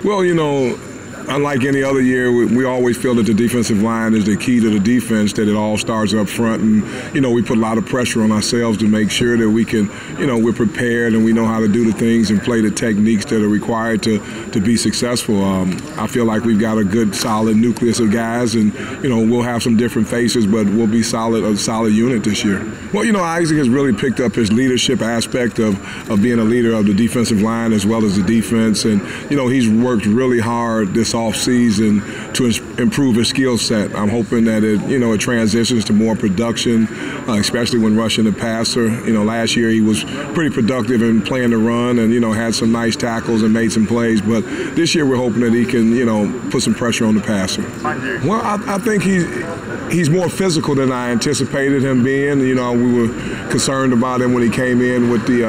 Well, you know, unlike any other year, we always feel that the defensive line is the key to the defense, that it all starts up front. And, you know, we put a lot of pressure on ourselves to make sure that we can, you know, we're prepared and we know how to do the things and play the techniques that are required to be successful. I feel like we've got a good, solid nucleus of guys, and, you know, we'll have some different faces, but we'll be a solid unit this year. Well, you know, Isaac has really picked up his leadership aspect of being a leader of the defensive line as well as the defense. And, you know, he's worked really hard this off-season to improve his skill set. I'm hoping that it transitions to more production, especially when rushing the passer. You know, last year he was pretty productive in playing the run and, you know, had some nice tackles and made some plays. But this year we're hoping that he can, you know, put some pressure on the passer. Well, I think he's more physical than I anticipated him being. You know, we were concerned about him when he came in with the,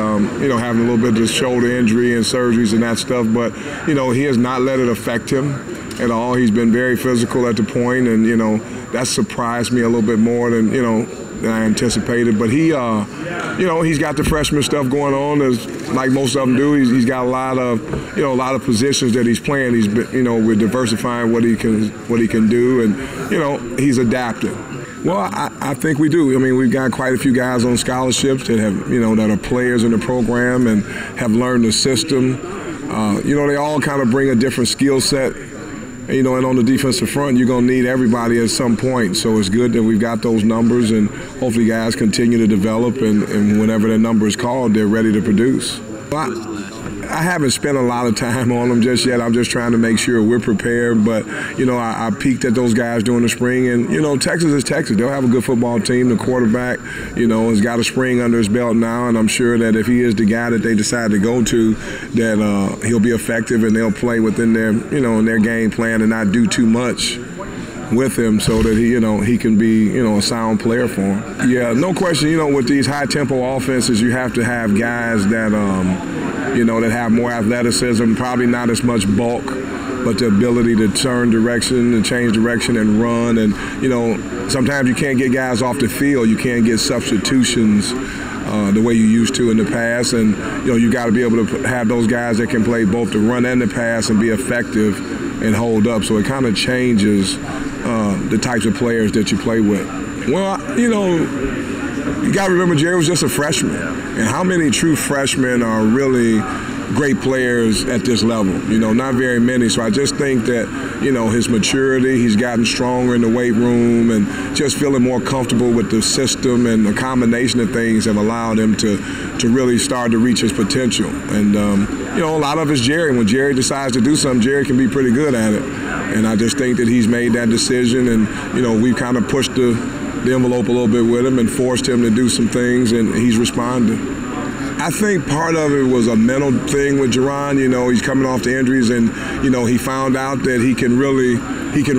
having a little bit of the shoulder injury and surgeries and that stuff. But, you know, he has not let it affect him at all. He's been very physical at the point, and, you know, that surprised me a little bit more than, than I anticipated. But he, he's got the freshman stuff going on, as like most of them do. He's got a lot of positions that he's playing. He's been, we're diversifying what he can do, and, he's adapting. Well, I think we do. I mean, we've got quite a few guys on scholarships that have, that are players in the program and have learned the system. They all kind of bring a different skill set. And on the defensive front, you're going to need everybody at some point. So it's good that we've got those numbers, and hopefully guys continue to develop, and whenever their number is called, they're ready to produce. I haven't spent a lot of time on them just yet. I'm just trying to make sure we're prepared. But, I peeked at those guys during the spring. And, Texas is Texas. They'll have a good football team. The quarterback, has got a spring under his belt now. And I'm sure that if he is the guy that they decide to go to, that he'll be effective and they'll play within their, in their game plan and not do too much with him, so that he can be a sound player for him. Yeah, no question. With these high tempo offenses, you have to have guys that that have more athleticism, probably not as much bulk, but the ability to turn direction and change direction and run. And sometimes you can't get guys off the field. You can't get substitutions the way you used to in the past. And you got to be able to have those guys that can play both the run and the pass and be effective and hold up. So it kind of changes the types of players that you play with. Well, you got to remember Jerry was just a freshman. And how many true freshmen are really great players at this level? Not very many. So I just think that, his maturity, he's gotten stronger in the weight room and just feeling more comfortable with the system, and a combination of things have allowed him to really start to reach his potential. And, a lot of it's Jerry. When Jerry decides to do something, Jerry can be pretty good at it. And I just think that he's made that decision, and, we've kind of pushed the envelope a little bit with him and forced him to do some things, and he's responded. I think part of it was a mental thing with Jerron. He's coming off the injuries, and he found out that he can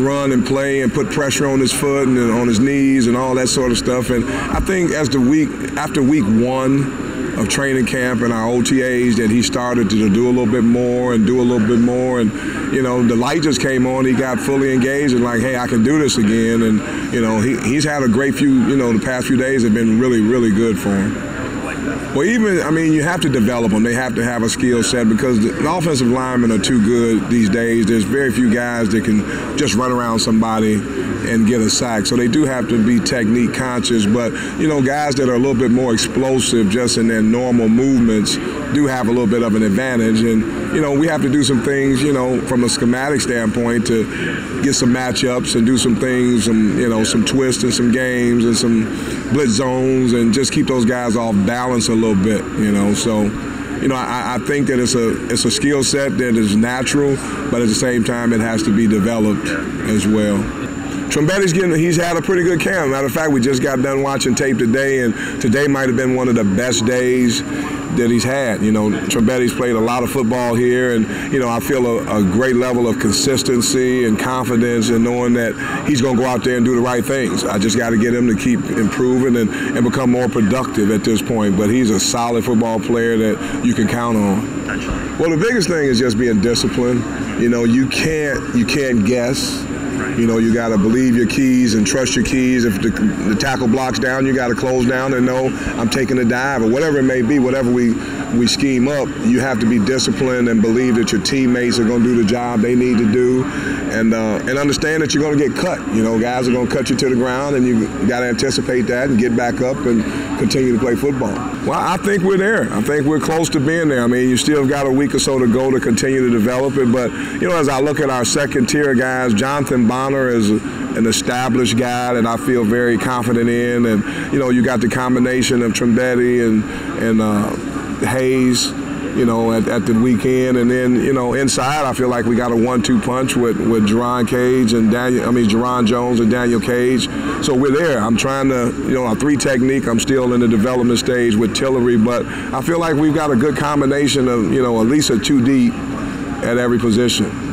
run and play and put pressure on his foot and on his knees and all that sort of stuff. And I think after week one of training camp and our OTAs, that he started to do a little bit more and do a little bit more, and the light just came on. He got fully engaged and like, hey, I can do this again. And he's had a great few, the past few days have been really, really good for him. Well, you have to develop them. They have to have a skill set, because the offensive linemen are too good these days. There's very few guys that can just run around somebody and get a sack. So they do have to be technique conscious. But, guys that are a little bit more explosive just in their normal movements do have a little bit of an advantage. And, we have to do some things, from a schematic standpoint to get some matchups and do some things, some twists and some games and some blitz zones, and just keep those guys off balance a little bit, So, I think that it's a skill set that is natural, but at the same time it has to be developed as well. Trombetti's had a pretty good camp. Matter of fact, we just got done watching tape today, and today might have been one of the best days that he's had. Trombetti's played a lot of football here, and, I feel a great level of consistency and confidence in knowing that he's going to go out there and do the right things. I just got to get him to keep improving and become more productive at this point. But he's a solid football player that you can count on. Well, the biggest thing is just being disciplined. You can't guess. You know, you got to believe your keys and trust your keys. If the tackle block's down, you got to close down and know I'm taking a dive or whatever it may be, whatever we scheme up. You have to be disciplined and believe that your teammates are going to do the job they need to do, and understand that you're going to get cut. You know, guys are going to cut you to the ground, and you got to anticipate that and get back up and continue to play football. Well, I think we're there. I think we're close to being there. I mean, you still got a week or so to go to continue to develop it, but you know, as I look at our second-tier guys, Jonathan Bonner is an established guy that I feel very confident in, and you know, you got the combination of Trombetti and Hayes, you know, at the weekend, and then you know, inside I feel like we got a 1-2 punch with Jerron Jones and Daniel Cage. So we're there. I'm trying to, you know, a 3 technique. I'm still in the development stage with Tillery, but I feel like we've got a good combination of, you know, at least a 2 deep at every position.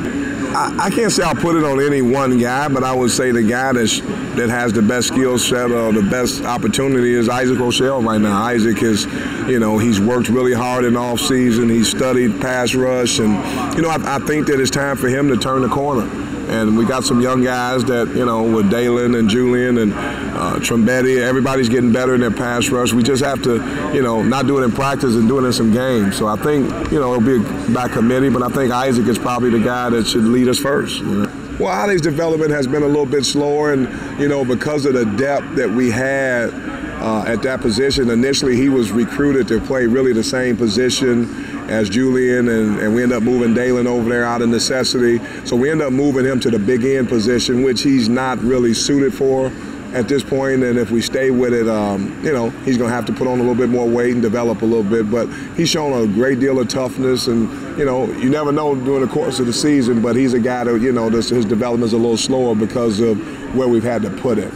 I can't say I'll put it on any one guy, but I would say the guy that has the best skill set or the best opportunity is Isaac Rochelle right now. Isaac is, you know, he's worked really hard in the offseason. He's studied pass rush, and, you know, I think that it's time for him to turn the corner. And we got some young guys that, you know, with Dalen and Julian and Trombetti, everybody's getting better in their pass rush. We just have to, you know, not do it in practice and do it in some games. So I think, you know, it'll be by committee, but I think Isaac is probably the guy that should lead us first. You know? Well, Ali's development has been a little bit slower, and, you know, because of the depth that we had at that position, initially he was recruited to play really the same position as Julian, and we end up moving Dalen over there out of necessity. So we end up moving him to the big end position, which he's not really suited for at this point. And if we stay with it, you know, he's going to have to put on a little bit more weight and develop a little bit. But he's shown a great deal of toughness, and, you know, you never know during the course of the season, but he's a guy that, you know, his development is a little slower because of where we've had to put him.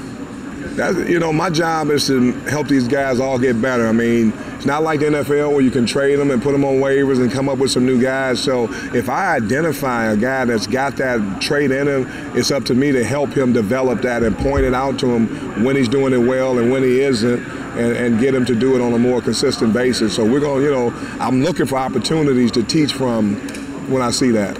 You know, my job is to help these guys all get better. I mean, it's not like the NFL where you can trade them and put them on waivers and come up with some new guys. So if I identify a guy that's got that trait in him, it's up to me to help him develop that and point it out to him when he's doing it well and when he isn't, and get him to do it on a more consistent basis. So we're going to, you know, I'm looking for opportunities to teach from when I see that.